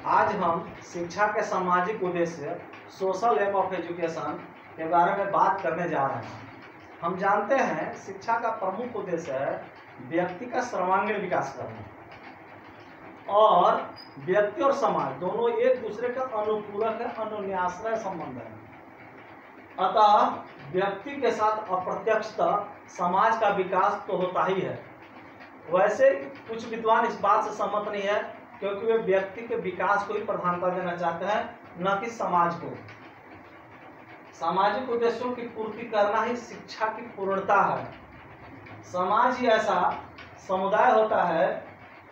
आज हम शिक्षा के सामाजिक उद्देश्य सोशल एम ऑफ एजुकेशन के बारे में बात करने जा रहे हैं। हम जानते हैं शिक्षा का प्रमुख उद्देश्य है व्यक्ति का सर्वांगीण विकास करना और व्यक्ति और समाज दोनों एक दूसरे का अनुपूरक है, अनुन्याश्रय संबंध है। अतः व्यक्ति के साथ अप्रत्यक्षतः समाज का विकास तो होता ही है। वैसे कुछ विद्वान इस बात से सहमत नहीं है, क्योंकि वे व्यक्ति के विकास को ही प्रधानता देना चाहते हैं, न कि समाज को। सामाजिक उद्देश्यों की पूर्ति करना ही शिक्षा की पूर्णता है। समाज ही ऐसा समुदाय होता है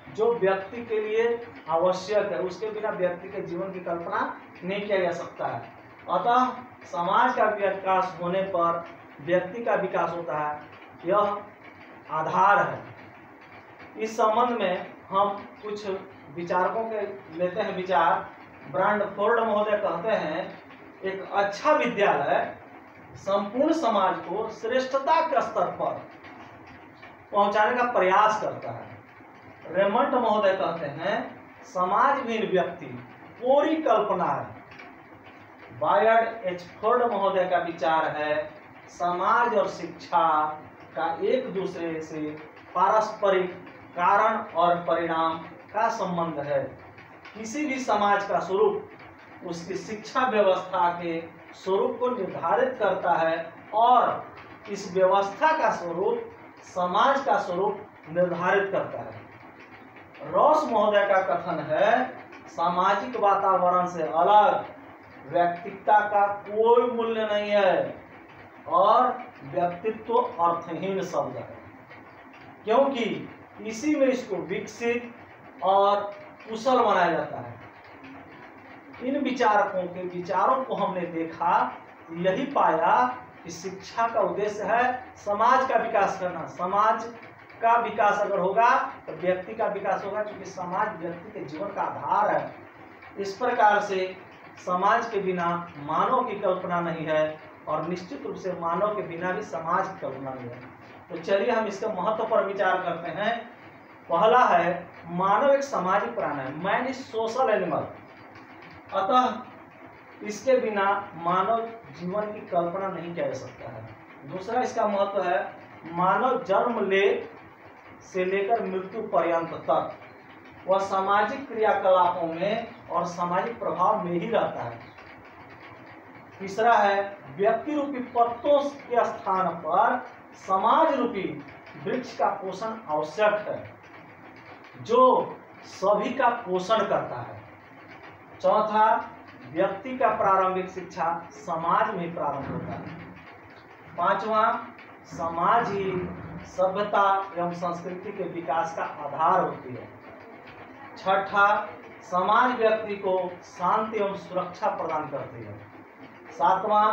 जो व्यक्ति के लिए आवश्यक है, उसके बिना व्यक्ति के जीवन की कल्पना नहीं किया जा सकता है। अतः समाज का विकास होने पर व्यक्ति का विकास होता है, यह आधार है। इस संबंध में हम कुछ विचारकों के लेते हैं विचार। ब्रांडफोर्ड महोदय कहते हैं, एक अच्छा विद्यालय संपूर्ण समाज को श्रेष्ठता के स्तर पर पहुंचाने का प्रयास करता है। रेमंड महोदय कहते हैं, समाजहीन व्यक्ति पूरी कल्पना है। बायर्ड एचफोर्ड महोदय का विचार है, समाज और शिक्षा का एक दूसरे से पारस्परिक कारण और परिणाम का संबंध है। किसी भी समाज का स्वरूप उसकी शिक्षा व्यवस्था के स्वरूप को निर्धारित करता है और इस व्यवस्था का स्वरूप समाज का स्वरूप निर्धारित करता है। रॉस महोदय का कथन है, सामाजिक वातावरण से अलग व्यक्तित्व का कोई मूल्य नहीं है और व्यक्तित्व अर्थहीन शब्द है, क्योंकि इसी में इसको विकसित और कुशल बनाया जाता है। इन विचारकों के विचारों को हमने देखा, यही पाया कि शिक्षा का उद्देश्य है समाज का विकास करना। समाज का विकास अगर होगा तो व्यक्ति का विकास होगा, क्योंकि समाज व्यक्ति के जीवन का आधार है। इस प्रकार से समाज के बिना मानव की कल्पना नहीं है और निश्चित रूप से मानव के बिना भी समाज की कल्पना नहीं है। तो चलिए हम इसके महत्व पर विचार करते हैं। पहला है, मानव एक सामाजिक प्राणी है, मैन इज सोशल एनिमल। अतः इसके बिना मानव जीवन की कल्पना नहीं किया जा सकता है। दूसरा इसका महत्व है, मानव जन्म से लेकर मृत्यु पर्यंत तक वह सामाजिक क्रियाकलापों में और सामाजिक प्रभाव में ही रहता है। तीसरा है, व्यक्ति रूपी पत्तों के स्थान पर समाज रूपी वृक्ष का पोषण आवश्यक है, जो सभी का पोषण करता है। चौथा, व्यक्ति का प्रारंभिक शिक्षा समाज में प्रारंभ होता है। पांचवा, समाज ही सभ्यता एवं संस्कृति के विकास का आधार होती है। छठा, समाज व्यक्ति को शांति एवं सुरक्षा प्रदान करती है। सातवां,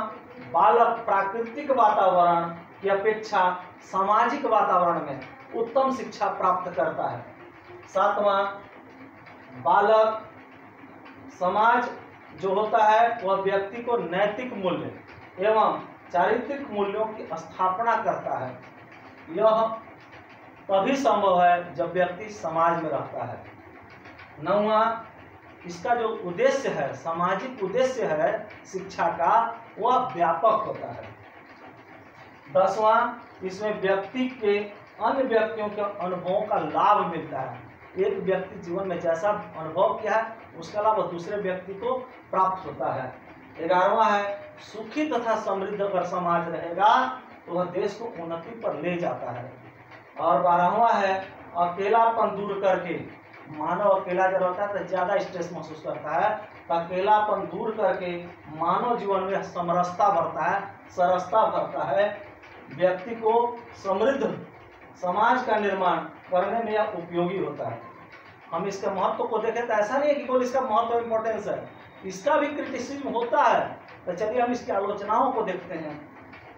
बालक प्राकृतिक वातावरण की अपेक्षा सामाजिक वातावरण में उत्तम शिक्षा प्राप्त करता है। सातवां, बालक समाज जो होता है वह व्यक्ति को नैतिक मूल्य एवं चारित्रिक मूल्यों की स्थापना करता है। यह तभी संभव है जब व्यक्ति समाज में रहता है। नौवां, इसका जो उद्देश्य है, सामाजिक उद्देश्य है शिक्षा का, वह व्यापक होता है। 10वां, इसमें व्यक्ति के अन्य व्यक्तियों के अनुभवों का लाभ मिलता है। एक व्यक्ति जीवन में जैसा अनुभव किया है उसका लाभ दूसरे व्यक्ति को प्राप्त होता है। 11वां है, सुखी तथा समृद्ध अगर समाज रहेगा तो वह देश को उन्नति पर ले जाता है। और 12वां है, अकेलापन दूर करके, मानव अकेला जब रहता है तो ज्यादा स्ट्रेस महसूस करता है, तो अकेलापन दूर करके मानव जीवन में समरसता बढ़ता है, सरसता बढ़ता है। व्यक्ति को समृद्ध समाज का निर्माण करने में यह उपयोगी होता है। हम इसके महत्व को देखें तो ऐसा नहीं है कि केवल इसका महत्व इंपॉर्टेंस है, इसका भी क्रिटिसिज्म होता है। तो चलिए हम इसकी आलोचनाओं को देखते हैं।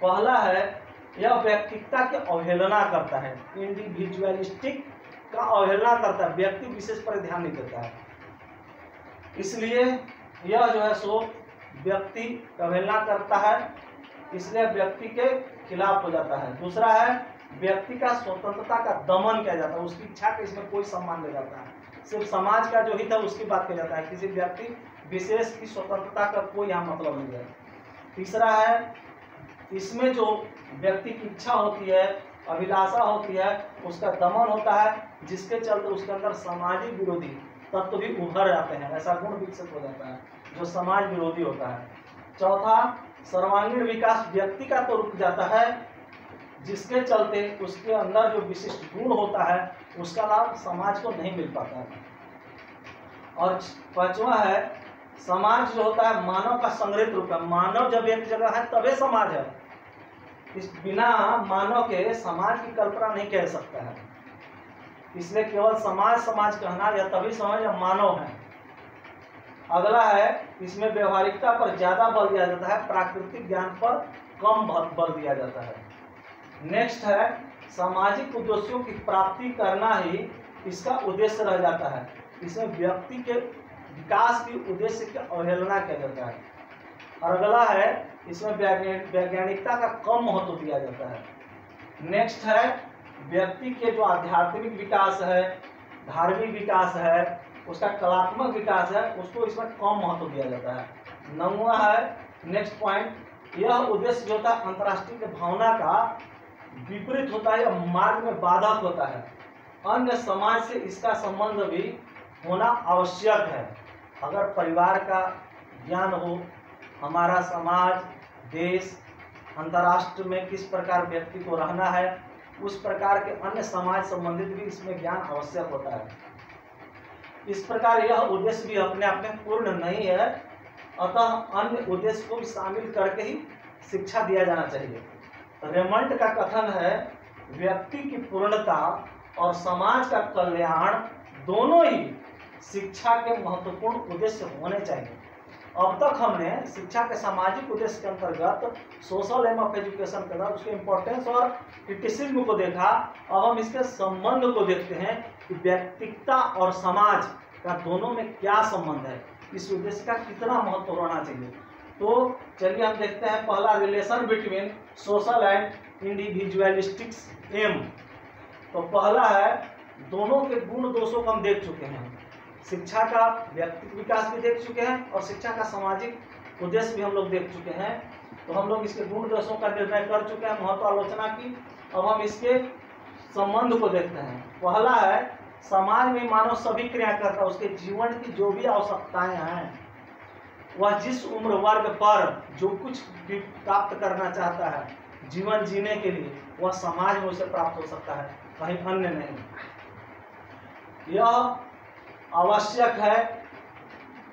पहला है, यह व्यक्तित्व की अवहेलना करता है, इंडिविजुअलिस्टिक का अवहेलना करता है, व्यक्ति विशेष पर ध्यान नहीं देता है, इसलिए यह जो है सो व्यक्ति की अवहेलना करता है, इसलिए व्यक्ति के खिलाफ हो जाता है। दूसरा है, व्यक्ति का स्वतंत्रता का दमन किया जाता है, उसकी इच्छा का इसमें कोई सम्मान नहीं जाता है। सिर्फ समाज का जो हित है उसकी बात किया जाता है, किसी व्यक्ति विशेष की स्वतंत्रता का कोई यहाँ मतलब नहीं है। तीसरा है, इसमें जो व्यक्ति की इच्छा होती है, अभिलाषा होती है, उसका दमन होता है, जिसके चलते उसके अंदर सामाजिक विरोधी तत्व भी उभर जाते हैं, ऐसा गुण विकसित हो जाता है जो समाज विरोधी होता है। चौथा, सर्वांगीण विकास व्यक्ति का तो रुक जाता है, जिसके चलते उसके अंदर जो विशिष्ट गुण होता है उसका लाभ समाज को नहीं मिल पाता है। और पांचवा है, समाज जो होता है मानव का संग्रहित रूप है। मानव जब एक जगह है तभी समाज है, इस बिना मानव के समाज की कल्पना नहीं कर सकता है। इसलिए केवल समाज समाज कहना या तभी समझ या मानव है। अगला है, इसमें व्यवहारिकता पर ज्यादा बल दिया जाता है, प्राकृतिक ज्ञान पर कम बल दिया जाता है। नेक्स्ट है, सामाजिक उद्देश्यों की प्राप्ति करना ही इसका उद्देश्य रह जाता है। इसमें व्यक्ति के विकास की उद्देश्य की अवहेलना किया जाता है। और अगला है, इसमें वैज्ञानिकता का कम महत्व दिया जाता है। नेक्स्ट है, व्यक्ति के जो आध्यात्मिक विकास है, धार्मिक विकास है, उसका कलात्मक विकास है, उसको इसमें कम महत्व दिया जाता है। 9वां है, नेक्स्ट पॉइंट, यह उद्देश्य जो होता है अंतर्राष्ट्रीय की भावना का विपरीत होता है या मार्ग में बाधक होता है। अन्य समाज से इसका संबंध भी होना आवश्यक है। अगर परिवार का ज्ञान हो, हमारा समाज, देश, अंतर्राष्ट्र में किस प्रकार व्यक्ति को रहना है, उस प्रकार के अन्य समाज संबंधित भी इसमें ज्ञान आवश्यक होता है। इस प्रकार यह उद्देश्य भी अपने आप में पूर्ण नहीं है, अतः अन्य उद्देश्य को भी शामिल करके ही शिक्षा दिया जाना चाहिए। रेमंड का कथन है, व्यक्ति की पूर्णता और समाज का कल्याण दोनों ही शिक्षा के महत्वपूर्ण उद्देश्य होने चाहिए। अब तक हमने शिक्षा के सामाजिक उद्देश्य के अंतर्गत सोशल एम ऑफ एजुकेशन के बाद उसके इम्पोर्टेंस और क्रिटिसिज्म को देखा। अब हम इसके संबंध को देखते हैं कि व्यक्तिगता और समाज का दोनों में क्या संबंध है, इस उद्देश्य का कितना महत्व होना चाहिए। तो चलिए हम देखते हैं पहला, relation between social and individualistics एम। तो पहला है, दोनों के गुण दोषों को हम देख चुके हैं, शिक्षा का व्यक्तिगत विकास भी देख चुके हैं और शिक्षा का सामाजिक उद्देश्य भी हम लोग देख चुके हैं। तो हम लोग इसके गुण दोषों का निर्णय कर चुके हैं, महत्व आलोचना की। अब हम इसके संबंध को देखते हैं। पहला है, समाज में मानव सभी क्रिया करता है, उसके जीवन की जो भी आवश्यकताएं हैं, वह जिस उम्र वर्ग पर जो कुछ भी प्राप्त करना चाहता है जीवन जीने के लिए, वह समाज में उसे प्राप्त हो सकता है, कहीं अन्य नहीं। यह आवश्यक है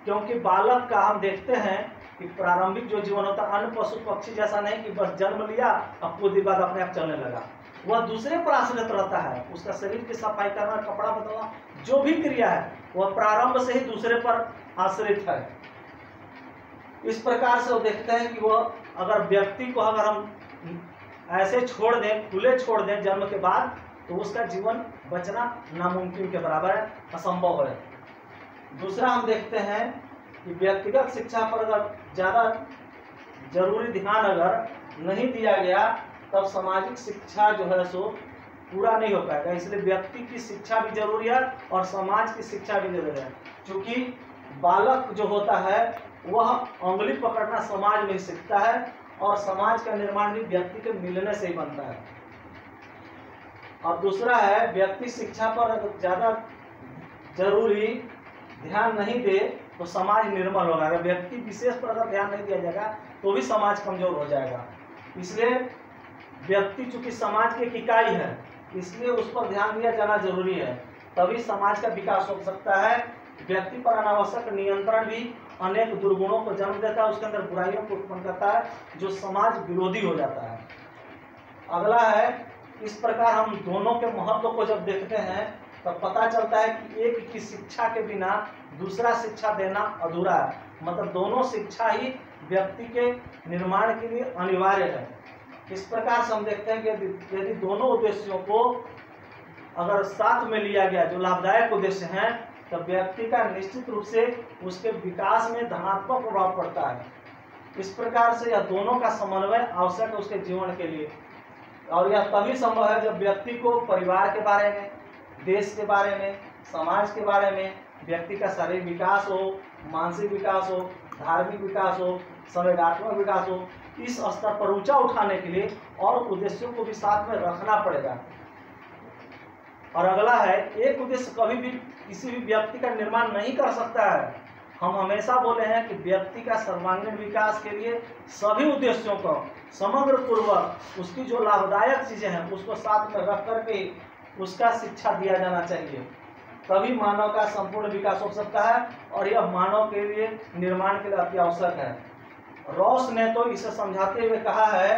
क्योंकि बालक का हम देखते हैं कि प्रारंभिक जो जीवन होता है अन्य पशु पक्षी जैसा नहीं कि बस जन्म लिया और कुछ दिन बाद अपने आप चलने लगा। वह दूसरे पर आश्रित रहता है, उसका शरीर की सफाई करना, कपड़ा बदलना, जो भी क्रिया है वह प्रारंभ से ही दूसरे पर आश्रित है। इस प्रकार से वो देखते हैं कि वह अगर व्यक्ति को अगर हम ऐसे छोड़ दें, खुले छोड़ दें जन्म के बाद, तो उसका जीवन बचना नामुमकिन के बराबर है, असंभव है। दूसरा हम देखते हैं कि व्यक्तिगत शिक्षा पर अगर ज़्यादा जरूरी ध्यान अगर नहीं दिया गया तब सामाजिक शिक्षा जो है सो पूरा नहीं हो पाएगा। इसलिए व्यक्ति की शिक्षा भी जरूरी है और समाज की शिक्षा भी जरूरी है, क्योंकि बालक जो होता है वह उंगली पकड़ना समाज में सीखता है और समाज का निर्माण भी व्यक्ति के मिलने से ही बनता है। और दूसरा है, व्यक्ति शिक्षा पर ज़्यादा जरूरी ध्यान नहीं दे तो समाज निर्मल होगा। अगर व्यक्ति विशेष पर अगर ध्यान नहीं दिया जाएगा तो भी समाज कमजोर हो जाएगा। इसलिए व्यक्ति चूंकि समाज की एक इकाई है, इसलिए उस पर ध्यान दिया जाना जरूरी है, तभी समाज का विकास हो सकता है। व्यक्ति पर अनावश्यक नियंत्रण भी अनेक दुर्गुणों को जन्म देता है, उसके अंदर बुराइयों को उत्पन्न करता है जो समाज विरोधी हो जाता है। अगला है, इस प्रकार हम दोनों के महत्व को जब देखते हैं तब पता चलता है कि एक की शिक्षा के बिना दूसरा शिक्षा देना अधूरा है। मतलब दोनों शिक्षा ही व्यक्ति के निर्माण के लिए अनिवार्य है। इस प्रकार से हम देखते हैं कि यदि दोनों उद्देश्यों को अगर साथ में लिया गया जो लाभदायक उद्देश्य हैं, तो व्यक्ति का निश्चित रूप से उसके विकास में धनात्मक प्रभाव पड़ता है। इस प्रकार से यह दोनों का समन्वय आवश्यक है उसके जीवन के लिए, और यह तभी संभव है जब व्यक्ति को परिवार के बारे में, देश के बारे में, समाज के बारे में, व्यक्ति का शारीरिक विकास हो, मानसिक विकास हो, धार्मिक विकास हो, संवेदनात्मक विकास हो, इस स्तर पर ऊंचा उठाने के लिए और उद्देश्यों को भी साथ में रखना पड़ेगा। और अगला है, एक उद्देश्य कभी भी किसी भी व्यक्ति का निर्माण नहीं कर सकता है। हम हमेशा बोले हैं कि व्यक्ति का सर्वांगीण विकास के लिए सभी उद्देश्यों को समग्र पूर्वक उसकी जो लाभदायक चीजें हैं उसको साथ में रख करके उसका शिक्षा दिया जाना चाहिए, तभी मानव का संपूर्ण विकास हो सकता है और यह मानव के लिए निर्माण के लिए अति आवश्यक है। रॉस ने तो इसे समझाते हुए कहा है,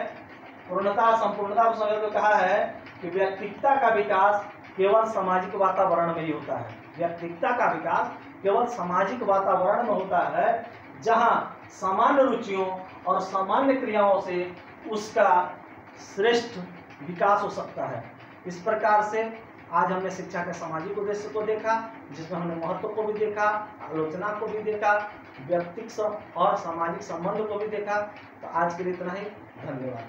पूर्णता संपूर्णता को समझाते हुए कहा है कि व्यक्तित्व का विकास केवल सामाजिक वातावरण में ही होता है। व्यक्तित्व का विकास केवल सामाजिक वातावरण में होता है जहां सामान्य रुचियों और सामान्य क्रियाओं से उसका श्रेष्ठ विकास हो सकता है। इस प्रकार से आज हमने शिक्षा के सामाजिक उद्देश्य को देखा, जिसमें हमने महत्व को भी देखा, आलोचना को भी देखा, व्यक्तित्व और सामाजिक संबंध को भी देखा। तो आज के लिए इतना ही, धन्यवाद।